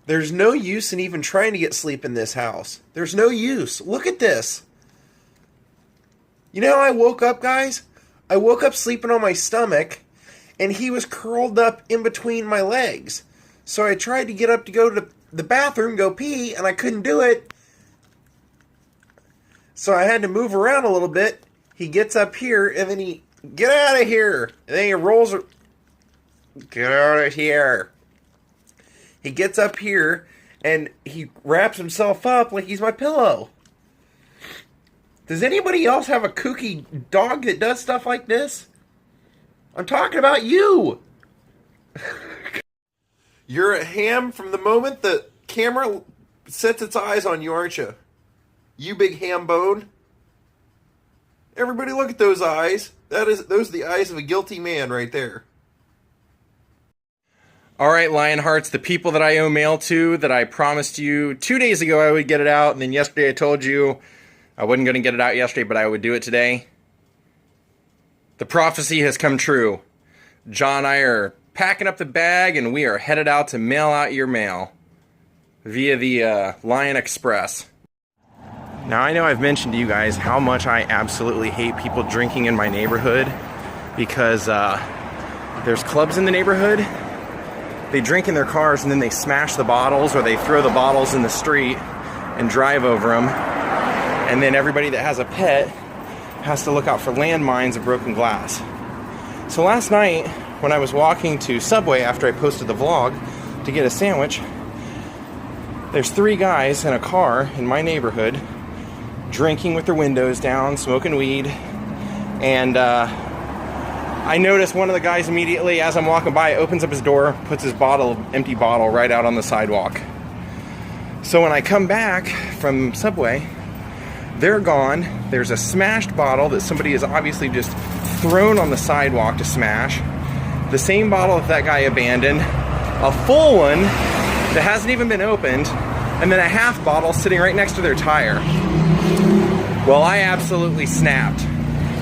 There's no use in even trying to get sleep in this house. There's no use. Look at this. You know how I woke up, guys? I woke up sleeping on my stomach, and he was curled up in between my legs. So I tried to get up to go to the bathroom, go pee, and I couldn't do it. So I had to move around a little bit. He gets up here, and then he, get out of here. And then he rolls, get out of here. He gets up here, and he wraps himself up like he's my pillow. Does anybody else have a kooky dog that does stuff like this? I'm talking about you. You're a ham from the moment the camera sets its eyes on you, aren't you? You big ham bone. Everybody look at those eyes. Those are the eyes of a guilty man right there. Alright, Lionhearts, the people that I owe mail to, that I promised you 2 days ago I would get it out, and then yesterday I told you I wasn't going to get it out yesterday, but I would do it today. The prophecy has come true. John and I are packing up the bag, and we are headed out to mail out your mail via the Lion Express. Now, I know I've mentioned to you guys how much I absolutely hate people drinking in my neighborhood, because there's clubs in the neighborhood. They drink in their cars and then they smash the bottles, or they throw the bottles in the street and drive over them. And then everybody that has a pet has to look out for landmines and broken glass. So last night, when I was walking to Subway after I posted the vlog to get a sandwich, there's 3 guys in a car in my neighborhood drinking with their windows down, smoking weed. And I noticed one of the guys immediately, as I'm walking by, opens up his door, puts his empty bottle right out on the sidewalk. So when I come back from Subway, they're gone. There's a smashed bottle that somebody has obviously just thrown on the sidewalk to smash. The same bottle that guy abandoned. A full one that hasn't even been opened. And then a half bottle sitting right next to their tire. Well, I absolutely snapped.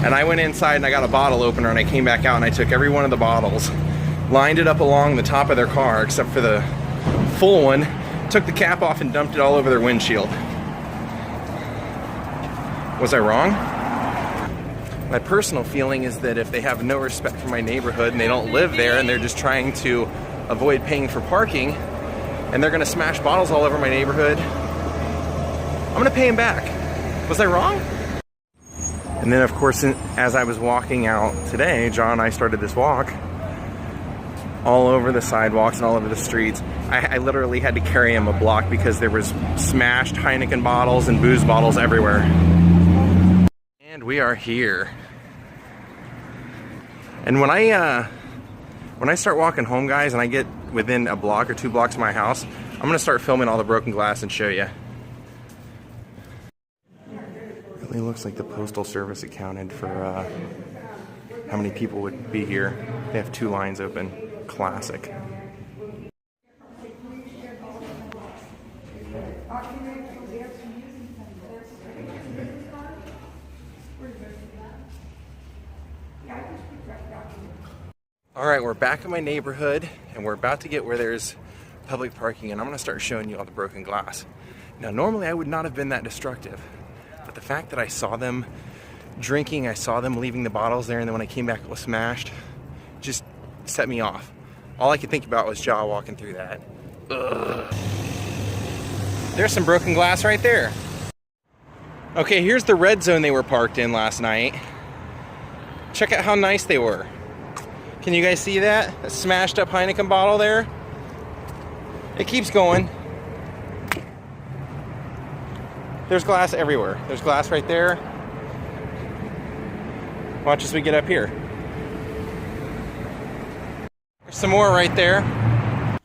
And I went inside and I got a bottle opener, and I came back out and I took every one of the bottles, lined it up along the top of their car except for the full one, took the cap off and dumped it all over their windshield. Was I wrong? My personal feeling is that if they have no respect for my neighborhood and they don't live there and they're just trying to avoid paying for parking and they're gonna smash bottles all over my neighborhood, I'm gonna pay them back. Was I wrong? And then of course, as I was walking out today, John and I started this walk all over the sidewalks and all over the streets. I literally had to carry him a block because there was smashed Heineken bottles and booze bottles everywhere. And we are here. And when I start walking home, guys, and I get within a block or 2 blocks of my house, I'm gonna start filming all the broken glass and show you. It looks like the Postal Service accounted for how many people would be here. They have 2 lines open. Classic. Alright, we're back in my neighborhood, and we're about to get where there's public parking, and I'm going to start showing you all the broken glass. Now, normally I would not have been that destructive. But the fact that I saw them drinking, I saw them leaving the bottles there, and then when I came back it was smashed, just set me off. All I could think about was Jaw walking through that. Ugh. There's some broken glass right there. Okay, here's the red zone they were parked in last night. Check out how nice they were. Can you guys see that? That smashed up Heineken bottle there? It keeps going. There's glass everywhere. There's glass right there. Watch as we get up here. There's some more right there.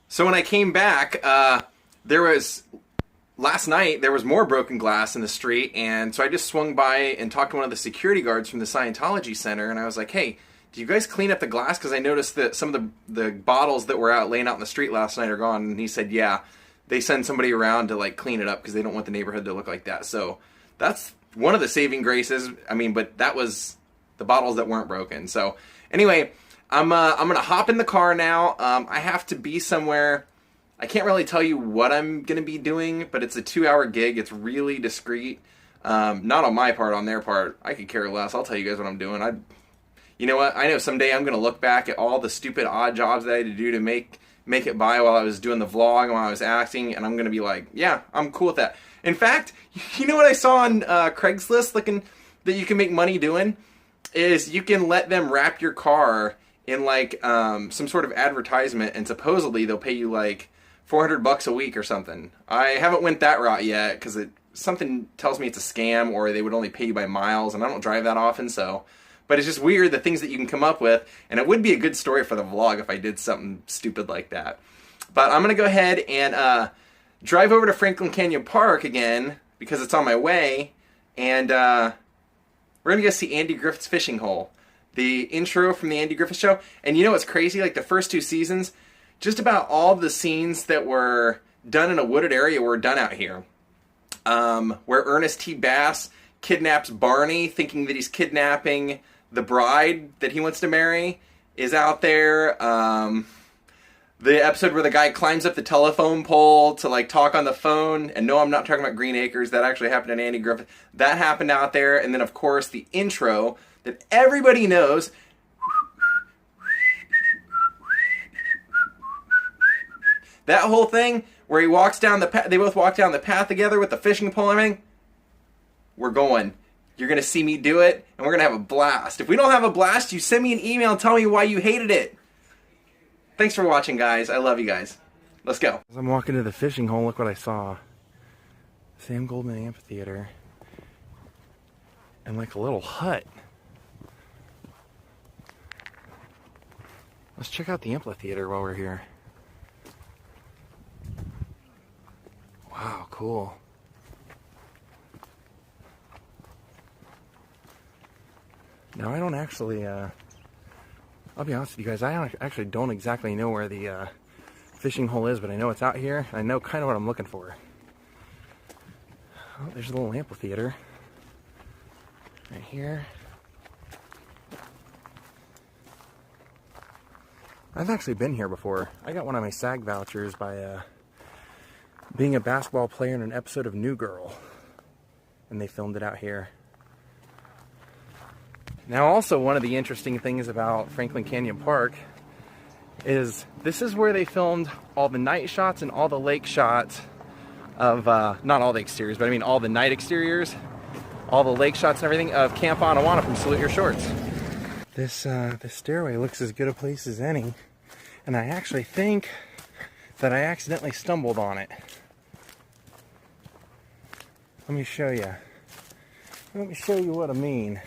So when I came back, last night there was more broken glass in the street, and so I just swung by and talked to one of the security guards from the Scientology Center, and I was like, hey, do you guys clean up the glass? Because I noticed that some of the bottles that were laying out in the street last night are gone, and he said, yeah. They send somebody around to like clean it up because they don't want the neighborhood to look like that. So that's one of the saving graces. I mean, but that was the bottles that weren't broken. So anyway, I'm gonna hop in the car now. I have to be somewhere I can't really tell you what I'm going to be doing, but it's a 2-hour gig. It's really discreet. Not on my part, on their part. I could care less. I'll tell you guys what I'm doing. You know what? I know someday I'm going to look back at all the stupid odd jobs that I had to do to make it by while I was doing the vlog and while I was acting, and I'm going to be like, yeah, I'm cool with that. In fact, you know what I saw on Craigslist looking that you can make money doing? Is you can let them wrap your car in like some sort of advertisement, and supposedly they'll pay you like $400 a week or something. I haven't went that route yet because something tells me it's a scam, or they would only pay you by miles, and I don't drive that often, so. But it's just weird the things that you can come up with, and it would be a good story for the vlog if I did something stupid like that. But I'm gonna go ahead and drive over to Franklin Canyon Park again because it's on my way, and we're gonna go see Andy Griffith's fishing hole, the intro from the Andy Griffith Show. And you know what's crazy? Like the first 2 seasons, just about all the scenes that were done in a wooded area were done out here. Where Ernest T. Bass kidnaps Barney, thinking that he's kidnapping the bride that he wants to marry, is out there. The episode where the guy climbs up the telephone pole to like talk on the phone, and no, I'm not talking about Green Acres, that actually happened in Andy Griffith. That happened out there. And then of course the intro that everybody knows. That whole thing where he walks down the path, they both walk down the path together with the fishing pole and everything. We're going. You're going to see me do it, and we're going to have a blast. If we don't have a blast, you send me an email and tell me why you hated it. Thanks for watching, guys. I love you guys. Let's go. As I'm walking to the fishing hole, look what I saw. Sam Goldman Amphitheater. And like a little hut. Let's check out the amphitheater while we're here. Wow, cool. Now, I don't actually, I'll be honest with you guys, I actually don't exactly know where the fishing hole is, but I know it's out here. I know kind of what I'm looking for. Oh, there's a little amphitheater right here. I've actually been here before. I got one of my SAG vouchers by being a basketball player in an episode of New Girl, and they filmed it out here. Now, also one of the interesting things about Franklin Canyon Park is this is where they filmed all the night shots and all the lake shots of, not all the exteriors, but I mean all the night exteriors, all the lake shots and everything of Camp Anawanna from Salute Your Shorts. This stairway looks as good a place as any, and I actually think that I accidentally stumbled on it. Let me show you. Let me show you what I mean.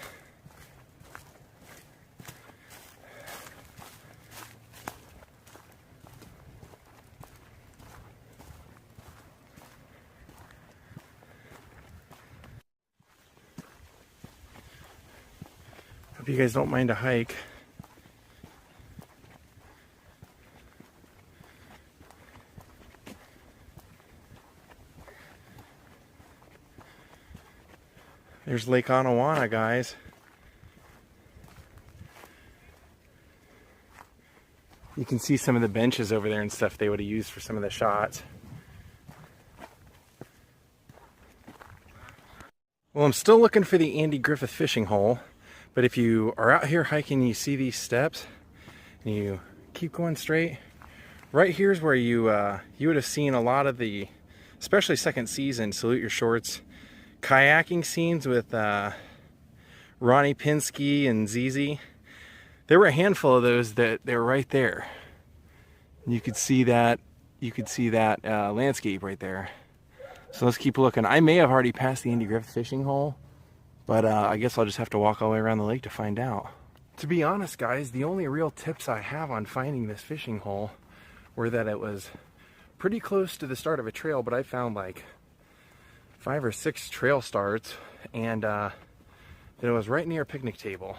Hope you guys don't mind a hike. There's Lake Anawanna, guys. You can see some of the benches over there and stuff they would have used for some of the shots. Well, I'm still looking for the Andy Griffith fishing hole, but if you are out here hiking and you see these steps and you keep going straight, right here's where you would have seen a lot of the, especially second season, Salute Your Shorts kayaking scenes with Ronnie Pinsky and ZZ. There were a handful of those that they were right there. You could see that. You could see that landscape right there. So let's keep looking. I may have already passed the Andy Griffith fishing hole, but I guess I'll just have to walk all the way around the lake to find out. To be honest, guys, the only real tips I have on finding this fishing hole were that it was pretty close to the start of a trail, but I found like 5 or 6 trail starts, and that it was right near a picnic table.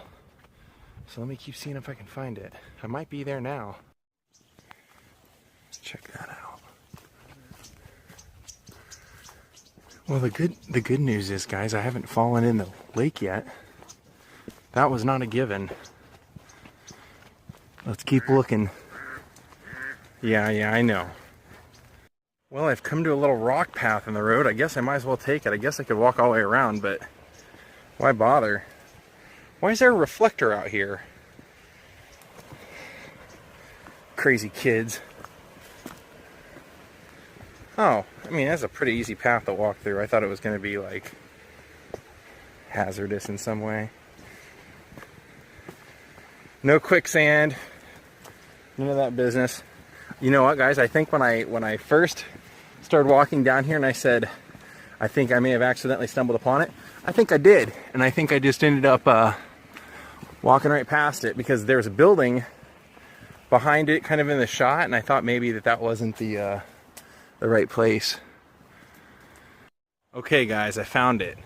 So let me keep seeing if I can find it. I might be there now. Let's check that out. Well, the good news is, guys, I haven't fallen in the lake yet. That was not a given. Let's keep looking. Yeah, I know. Well, I've come to a little rock path in the road. I guess I might as well take it. I guess I could walk all the way around, but why bother? Why is there a reflector out here? Crazy kids. Oh, I mean, that's a pretty easy path to walk through. I thought it was going to be, like, hazardous in some way. No quicksand. None of that business. You know what, guys? I think when I first started walking down here and I said, I think I may have accidentally stumbled upon it, I think I did. And I think I just ended up walking right past it because there's a building behind it kind of in the shot, and I thought maybe that wasn't the right place. Okay, guys, I found it.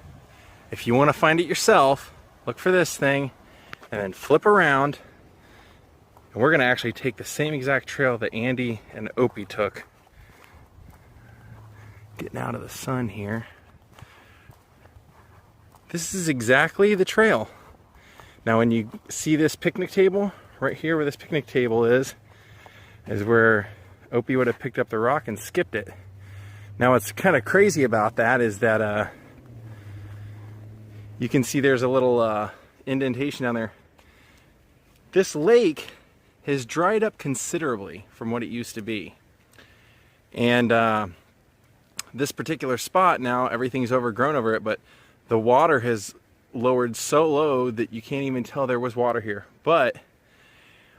If you want to find it yourself, look for this thing and then flip around. And we're going to actually take the same exact trail that Andy and Opie took. Getting out of the sun here. This is exactly the trail. Now when you see this picnic table, right here where this picnic table is where Opie would have picked up the rock and skipped it. Now what's kind of crazy about that is that you can see there's a little indentation down there. This lake has dried up considerably from what it used to be. And this particular spot now, everything's overgrown over it, but the water has lowered so low that you can't even tell there was water here. But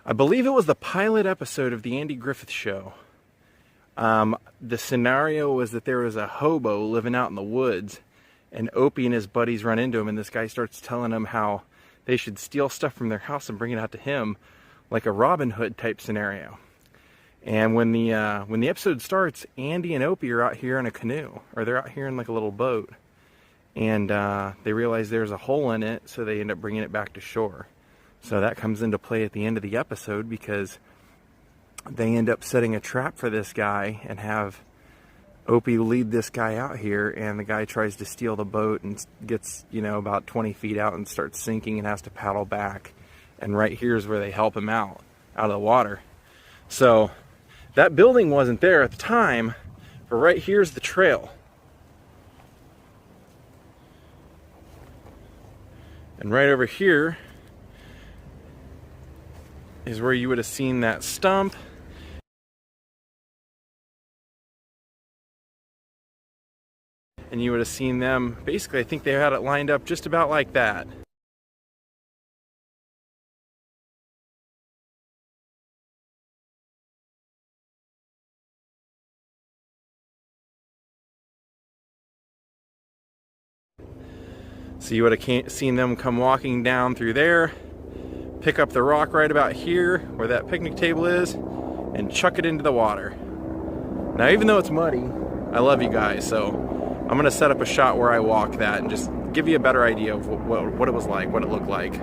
I believe it was the pilot episode of the Andy Griffith show. The scenario was that there was a hobo living out in the woods, and Opie and his buddies run into him, and this guy starts telling them how they should steal stuff from their house and bring it out to him, like a Robin Hood type scenario. And when the episode starts, Andy and Opie are out here in a canoe, or they're out here in like a little boat, and they realize there's a hole in it, so they end up bringing it back to shore. So that comes into play at the end of the episode because they end up setting a trap for this guy and have Opie lead this guy out here, and the guy tries to steal the boat and gets, you know, about 20 feet out and starts sinking and has to paddle back. And right here is where they help him out of the water. So that building wasn't there at the time, but right here's the trail. And right over here is where you would have seen that stump. And you would have seen them, basically I think they had it lined up just about like that. So you would have seen them come walking down through there, pick up the rock right about here where that picnic table is, and chuck it into the water. Now even though it's muddy, I love you guys, so I'm going to set up a shot where I walk that and just give you a better idea of what it was like, what it looked like.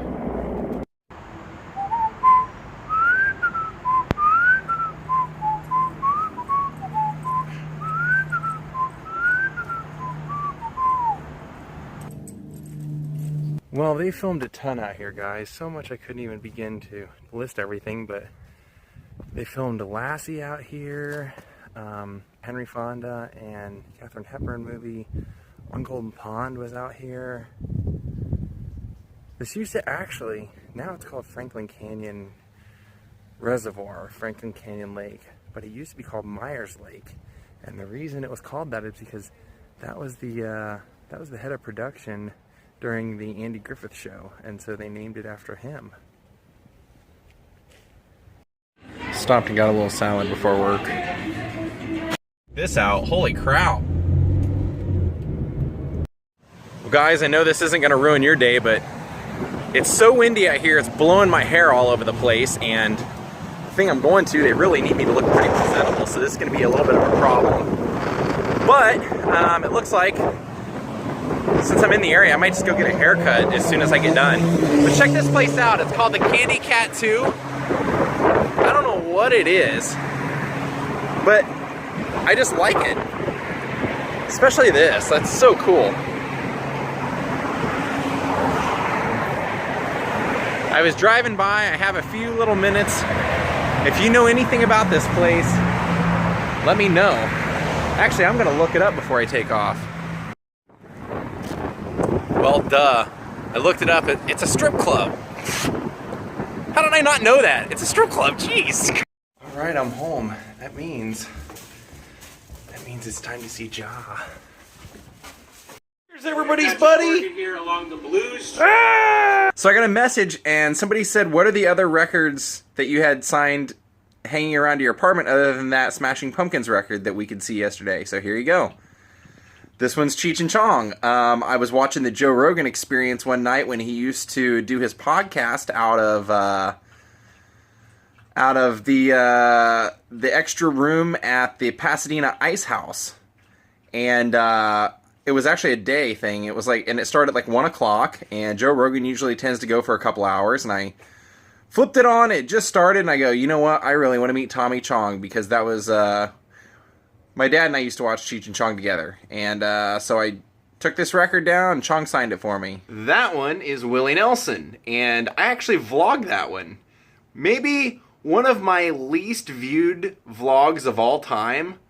Well, they filmed a ton out here, guys. So much I couldn't even begin to list everything, but they filmed Lassie out here, Henry Fonda and Katharine Hepburn movie. One Golden Pond was out here. This used to actually, now it's called Franklin Canyon Reservoir, Franklin Canyon Lake, but it used to be called Myers Lake. And the reason it was called that is because that was the head of production during the Andy Griffith show, and so they named it after him. Stopped and got a little salad before work. This out, holy crap. Well guys, I know this isn't gonna ruin your day, but it's so windy out here, it's blowing my hair all over the place, and the thing I'm going to, they really need me to look pretty presentable, so this is gonna be a little bit of a problem. But it looks like since I'm in the area, I might just go get a haircut as soon as I get done. But check this place out. It's called the Candy Cat 2. I don't know what it is, but I just like it. Especially this. That's so cool. I was driving by. I have a few little minutes. If you know anything about this place, let me know. Actually, I'm gonna look it up before I take off. Well, duh. I looked it up. It's a strip club. How did I not know that? It's a strip club. Jeez. All right, I'm home. That means it's time to see Ja. Here's everybody's buddy. Here along the blues. Ah! So I got a message, and somebody said, "What are the other records that you had signed hanging around your apartment other than that Smashing Pumpkins record that we could see yesterday?" So here you go. This one's Cheech and Chong. I was watching the Joe Rogan Experience one night when he used to do his podcast out of the extra room at the Pasadena Ice House, and it was actually a day thing. It was like, and it started at like 1 o'clock, and Joe Rogan usually tends to go for a couple hours, and I flipped it on. It just started, and I go, you know what? I really want to meet Tommy Chong, because that was my dad and I used to watch Cheech and Chong together, and so I took this record down, and Chong signed it for me. That one is Willie Nelson, and I actually vlogged that one. Maybe one of my least viewed vlogs of all time,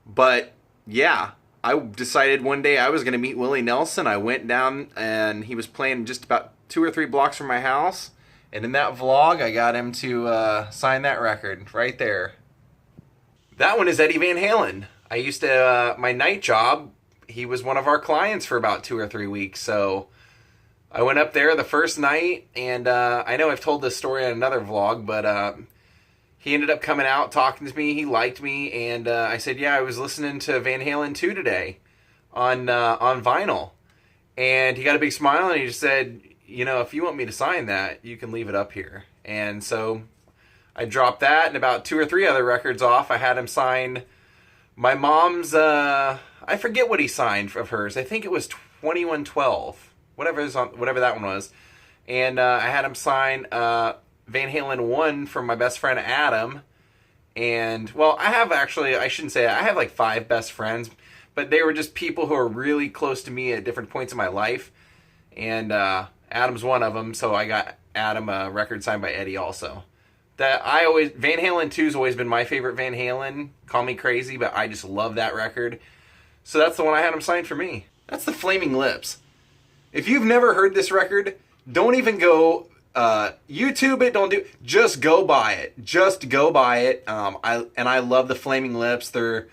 but yeah, I decided one day I was going to meet Willie Nelson. I went down, and he was playing just about 2 or 3 blocks from my house, and in that vlog, I got him to sign that record right there. That one is Eddie Van Halen. I used to, my night job, he was one of our clients for about 2 or 3 weeks, so I went up there the first night, and I know I've told this story on another vlog, but he ended up coming out, talking to me, he liked me, and I said, yeah, I was listening to Van Halen 2 today on vinyl, and he got a big smile, and he just said, you know, if you want me to sign that, you can leave it up here. And so I dropped that and about 2 or 3 other records off. I had him sign my mom's, I forget what he signed of hers. I think it was 2112, whatever that one was. And I had him sign Van Halen 1 from my best friend Adam. And, well, I shouldn't say that. I have like 5 best friends, but they were just people who are really close to me at different points in my life. And Adam's one of them, so I got Adam a record signed by Eddie also. Van Halen 2's always been my favorite Van Halen. Call me crazy, but I just love that record. So that's the one I had him sign for me. That's the Flaming Lips. If you've never heard this record, don't even go YouTube it. Just go buy it. Just go buy it. I love the Flaming Lips. They're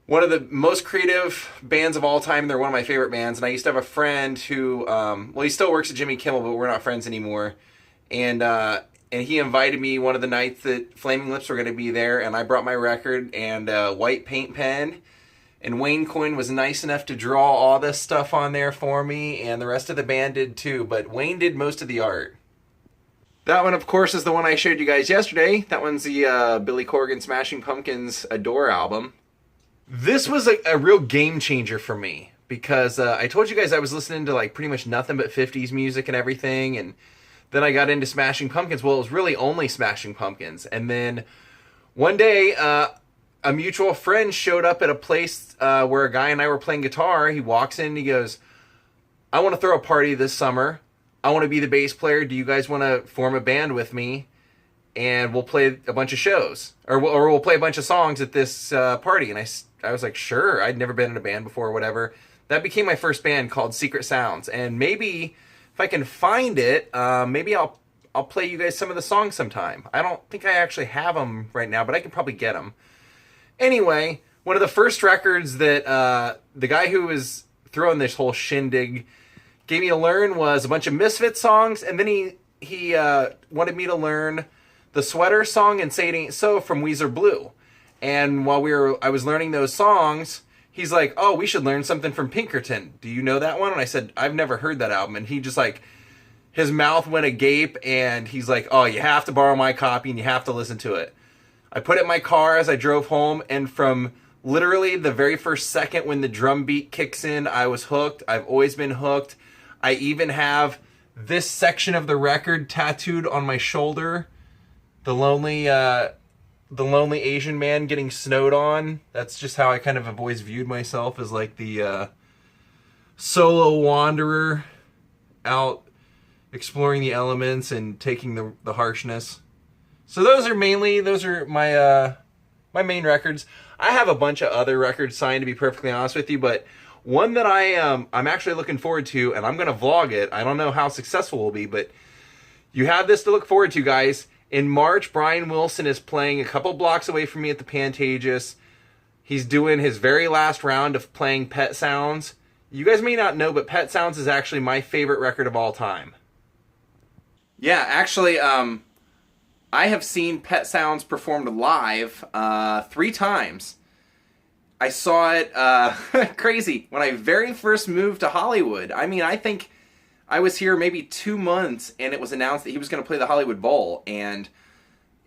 one of the most creative bands of all time. They're one of my favorite bands. And I used to have a friend who, he still works at Jimmy Kimmel, but we're not friends anymore. And he invited me one of the nights that Flaming Lips were going to be there, and I brought my record and a white paint pen, and Wayne Coyne was nice enough to draw all this stuff on there for me, and the rest of the band did too, but Wayne did most of the art. That one, of course, is the one I showed you guys yesterday. That one's the Billy Corgan Smashing Pumpkins Adore album. This was a real game changer for me, because I told you guys I was listening to like pretty much nothing but 50s music and everything, and then I got into Smashing Pumpkins. Well, it was really only Smashing Pumpkins. And then one day, a mutual friend showed up at a place where a guy and I were playing guitar. He walks in and he goes, I want to throw a party this summer. I want to be the bass player. Do you guys want to form a band with me? And we'll play a bunch of shows. Or we'll play a bunch of songs at this party. And I was like, sure. I'd never been in a band before or whatever. That became my first band called Secret Sounds. And maybe if I can find it, maybe I'll play you guys some of the songs sometime. I don't think I actually have them right now, but I can probably get them. Anyway, one of the first records that the guy who was throwing this whole shindig gave me to learn was a bunch of Misfits songs, and then he wanted me to learn the Sweater song and Say It Ain't So from Weezer Blue. And while I was learning those songs, he's like, oh, we should learn something from Pinkerton. Do you know that one? And I said, I've never heard that album. And he just like, his mouth went agape, and he's like, oh, you have to borrow my copy and you have to listen to it. I put it in my car as I drove home, and from literally the very first second when the drum beat kicks in, I was hooked. I've always been hooked. I even have this section of the record tattooed on my shoulder. The lonely Asian man getting snowed on. That's just how I kind of have always viewed myself, as like the solo wanderer out exploring the elements and taking the harshness. So those are my my main records. I have a bunch of other records signed, to be perfectly honest with you, but one that I'm actually looking forward to, and I'm going to vlog it. I don't know how successful it will be, but you have this to look forward to, guys. In March, Brian Wilson is playing a couple blocks away from me at the Pantages. He's doing his very last round of playing Pet Sounds. You guys may not know, but Pet Sounds is actually my favorite record of all time. Yeah, actually, I have seen Pet Sounds performed live 3 times. I saw it crazy when I very first moved to Hollywood. I mean, I think I was here maybe 2 months, and it was announced that he was going to play the Hollywood Bowl, and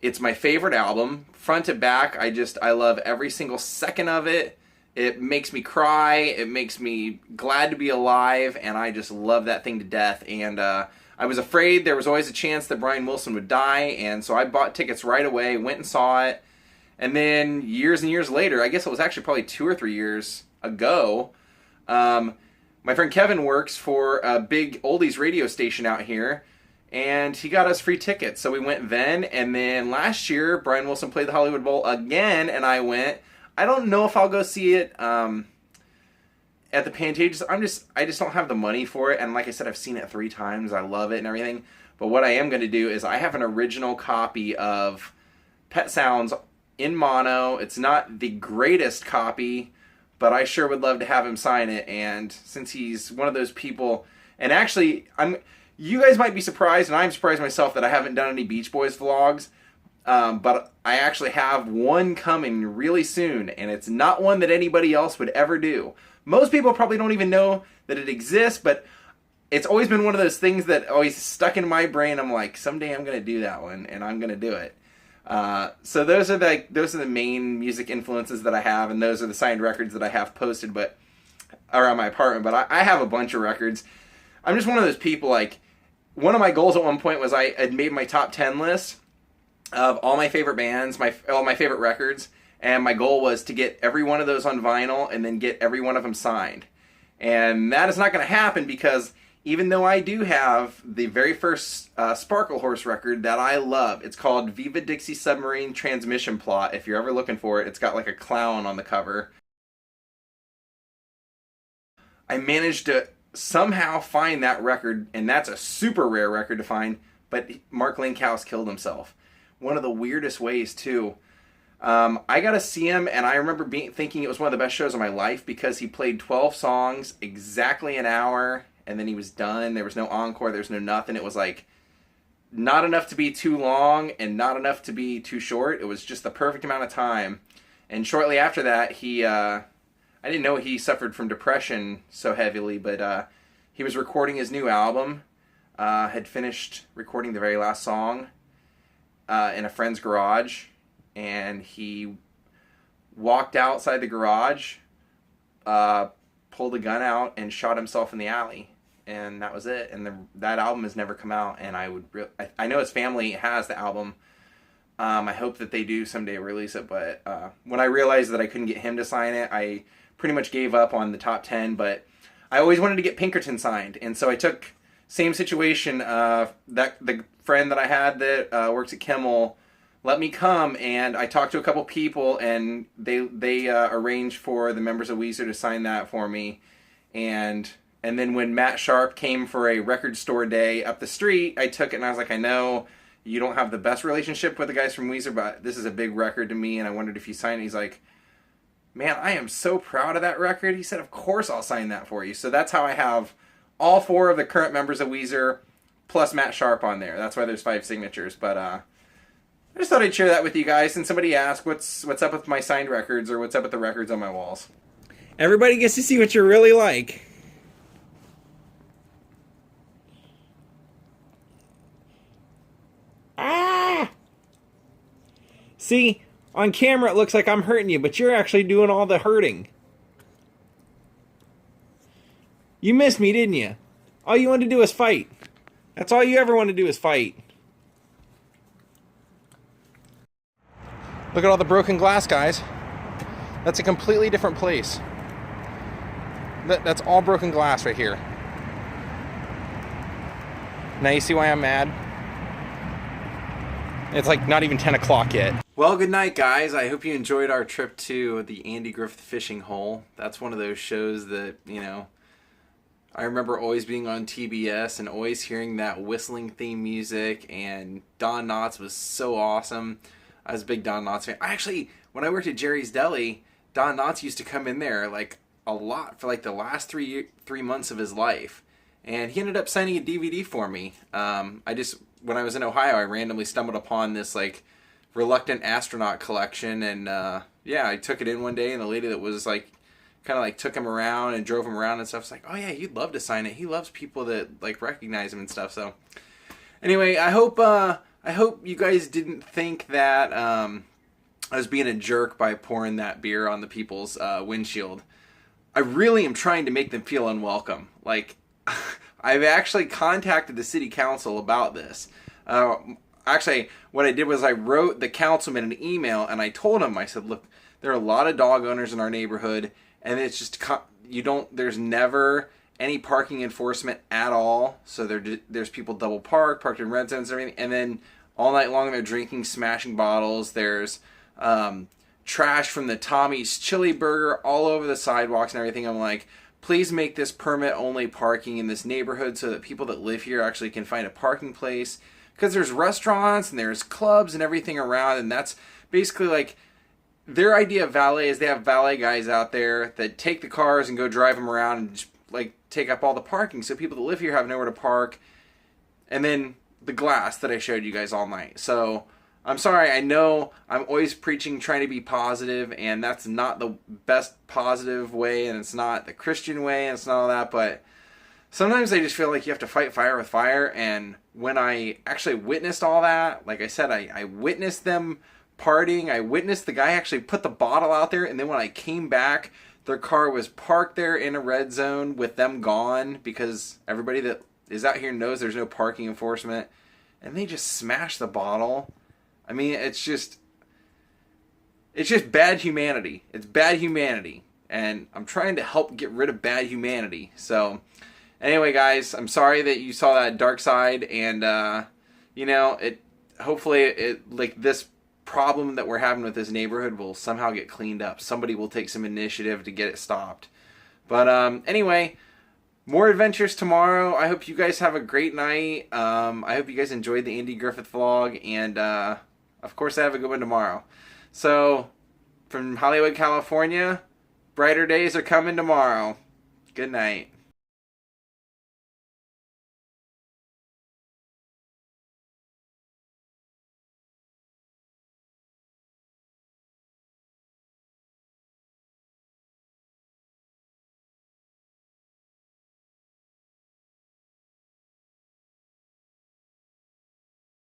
it's my favorite album, front to back. I love every single second of it. It makes me cry. It makes me glad to be alive, and I just love that thing to death. And I was afraid there was always a chance that Brian Wilson would die, and so I bought tickets right away, went and saw it. And then years and years later, I guess it was actually probably 2 or 3 years ago, my friend Kevin works for a big oldies radio station out here, and he got us free tickets. So we went then, and then last year, Brian Wilson played the Hollywood Bowl again, and I went. I don't know if I'll go see it at the Pantages. I just don't have the money for it, and like I said, I've seen it 3 times. I love it and everything. But what I am going to do is I have an original copy of Pet Sounds in mono. It's not the greatest copy, but I sure would love to have him sign it. And since he's one of those people, and actually, you guys might be surprised, and I'm surprised myself that I haven't done any Beach Boys vlogs, but I actually have one coming really soon, and it's not one that anybody else would ever do. Most people probably don't even know that it exists, but it's always been one of those things that always stuck in my brain. I'm like, someday I'm going to do that one, and I'm going to do it. So those are the main music influences that I have, and those are the signed records that I have posted around my apartment. But I have a bunch of records. I'm just one of those people, like, one of my goals at one point was I had made my top 10 list of all my favorite bands, all my favorite records, and my goal was to get every one of those on vinyl and then get every one of them signed. And that is not going to happen because even though I do have the very first Sparkle Horse record that I love, it's called Viva Dixie Submarine Transmission Plot. If you're ever looking for it, it's got like a clown on the cover. I managed to somehow find that record, and that's a super rare record to find, but Mark Linkhouse killed himself. One of the weirdest ways, too. I got to see him, and I remember thinking it was one of the best shows of my life because he played 12 songs, exactly an hour, and then he was done. There was no encore, there was no nothing. It was like not enough to be too long and not enough to be too short. It was just the perfect amount of time. And shortly after that, I didn't know he suffered from depression so heavily, but he was recording his new album, had finished recording the very last song in a friend's garage, and he walked outside the garage, pulled a gun out, and shot himself in the alley. And that was it. And that album has never come out. And I know his family has the album. I hope that they do someday release it. But when I realized that I couldn't get him to sign it, I pretty much gave up on the top 10. But I always wanted to get Pinkerton signed. And so I took, same situation, that the friend that I had that works at Kimmel let me come, and I talked to a couple people, and they arranged for the members of Weezer to sign that for me. And then when Matt Sharp came for a record store day up the street, I took it, and I was like, I know you don't have the best relationship with the guys from Weezer, but this is a big record to me, and I wondered if you signed it. He's like, man, I am so proud of that record. He said, of course I'll sign that for you. So that's how I have all 4 of the current members of Weezer plus Matt Sharp on there. That's why there's 5 signatures. But I just thought I'd share that with you guys. And somebody asked, what's up with my signed records, or what's up with the records on my walls? Everybody gets to see what you're really like. Ah! See, on camera it looks like I'm hurting you, but you're actually doing all the hurting. You missed me, didn't you? All you wanted to do was fight. That's all you ever want to do is fight. Look at all the broken glass, guys. That's a completely different place. That's all broken glass right here. Now you see why I'm mad? It's like not even 10 o'clock yet. Well, good night, guys. I hope you enjoyed our trip to the Andy Griffith Fishing Hole. That's one of those shows that, I remember always being on TBS and always hearing that whistling theme music, and Don Knotts was so awesome. I was a big Don Knotts fan. When I worked at Jerry's Deli, Don Knotts used to come in there like a lot for like the last three months of his life, and he ended up signing a DVD for me. When I was in Ohio, I randomly stumbled upon this like reluctant astronaut collection, and I took it in one day, and the lady that was like kind of like took him around and drove him around and stuff was like, oh yeah, you'd love to sign it. He loves people that like recognize him and stuff. So anyway, I hope you guys didn't think that I was being a jerk by pouring that beer on the people's windshield. I really am trying to make them feel unwelcome. Like, I've actually contacted the city council about this. What I did was I wrote the councilman an email, and I told him, I said, look, there are a lot of dog owners in our neighborhood, and it's just, there's never any parking enforcement at all. So there's people double parked in red zones and everything, and then all night long they're drinking, smashing bottles. There's trash from the Tommy's Chili Burger all over the sidewalks and everything. I'm like, please make this permit-only parking in this neighborhood so that people that live here actually can find a parking place. Because there's restaurants and there's clubs and everything around, and that's basically like their idea of valet is they have valet guys out there that take the cars and go drive them around and just, like, take up all the parking, so people that live here have nowhere to park. And then the glass that I showed you guys all night. So I'm sorry, I know I'm always preaching trying to be positive, and that's not the best positive way, and it's not the Christian way, and it's not all that, but sometimes I just feel like you have to fight fire with fire. And when I actually witnessed all that, like I said, I witnessed them partying. I witnessed the guy actually put the bottle out there, and then when I came back, their car was parked there in a red zone with them gone, because everybody that is out here knows there's no parking enforcement, and they just smashed the bottle. I mean, it's just bad humanity. It's bad humanity, and I'm trying to help get rid of bad humanity. So anyway, guys, I'm sorry that you saw that dark side, and hopefully this problem that we're having with this neighborhood will somehow get cleaned up. Somebody will take some initiative to get it stopped. But anyway, more adventures tomorrow. I hope you guys have a great night. I hope you guys enjoyed the Andy Griffith vlog, and of course I have a good one tomorrow. So from Hollywood, California, brighter days are coming tomorrow. Good night.